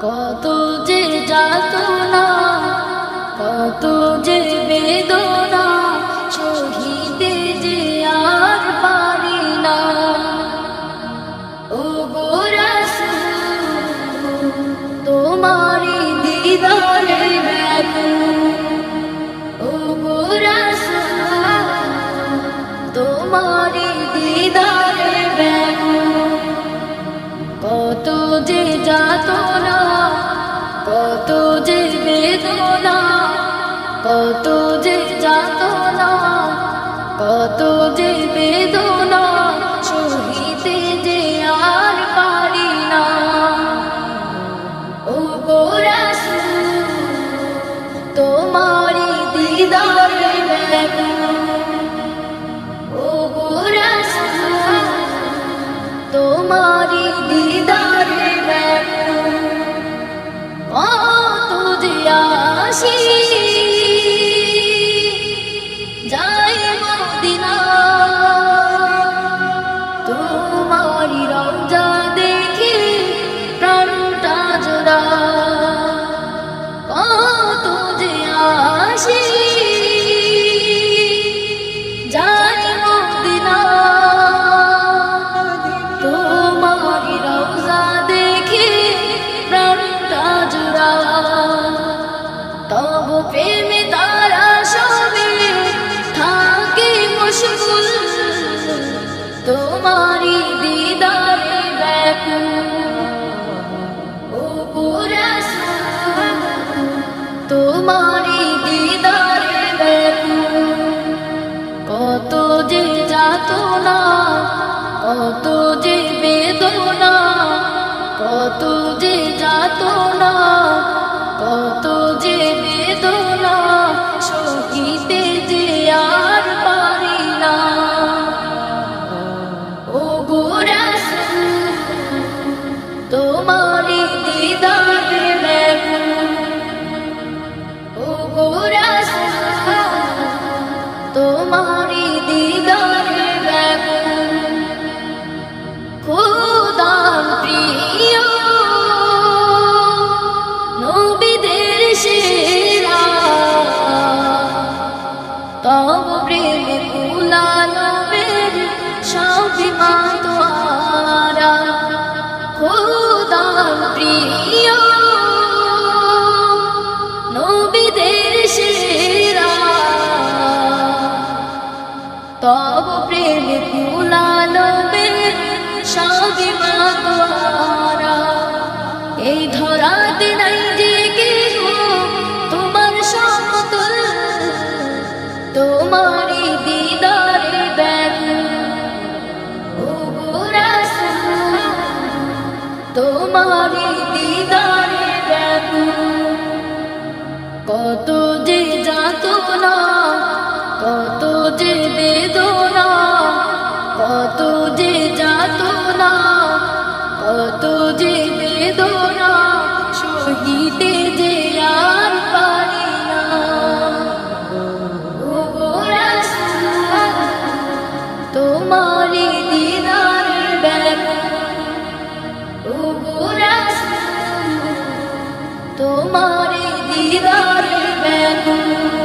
কত যে যাতনা, কত যে বেদনা, সহিতে যে আর পারি না। ও গো রাসূল, তোমারি দিদারে ব্যাকুল। ও গো রাসূল, তোমারি দিদারে ব্যাকুল। কত যে যাতনা, কত যে বেদনা, কত যে যাতনা, কত যে বেদনা, সহিতে যে আর পারি না। ও গো রাসূল, তোমারি দিদারে ব্যাকুল। ও গো রাসূল, তোমারি দিদারে ব্যাকুল। কত যে আসি যাই মদিনা, তোমারি রওজা দেখে প্রাণটা জোড়া। কত যে আসি যাই মদিনা, তোমারি রওজা দেখে প্রাণটা জোড়া। তব প্রেমে তারা সবে থাকে মশগুল, তোমারি দিদারে ব্যাকুল। ও গো রাসূল, তোমারি দিদারে ব্যাকুল। কত যে যাতনা, কত যে বেদনা, কত যে যাতনা, কত যে বেদনা, সহিতে যে আর পারি না। ও গো রাসূল, তোমারি দিদারে ব্যাকুল। ও গো রাসূল, তোমারি দিদারে ব্যাকুল। খোদার প্রিয় নবীদের সেরা, তব প্রেমে কুলালবের শাফিমা তোহারা। খোদার প্রিয় নবীদের সেরা, তব প্রেমে কুলালবের শাফিমা তোহারা। এই ধরাতে নাই যে কেহ তোমার সমতুল, তোমারি দিদারে ব্যাকুল। ও গো রাসূল, তোমারি দিদারে ব্যাকুল। কত যে যাতনা, কত যে বেদনা, কত যে যাতনা, কত যে বেদনা, সহিতে যে আর পারি না। ও গো রাসূল, তোমারি দিদারে ব্যাকুল। ও গো রাসূল, তোমারি দিদারে ব্যাকুল।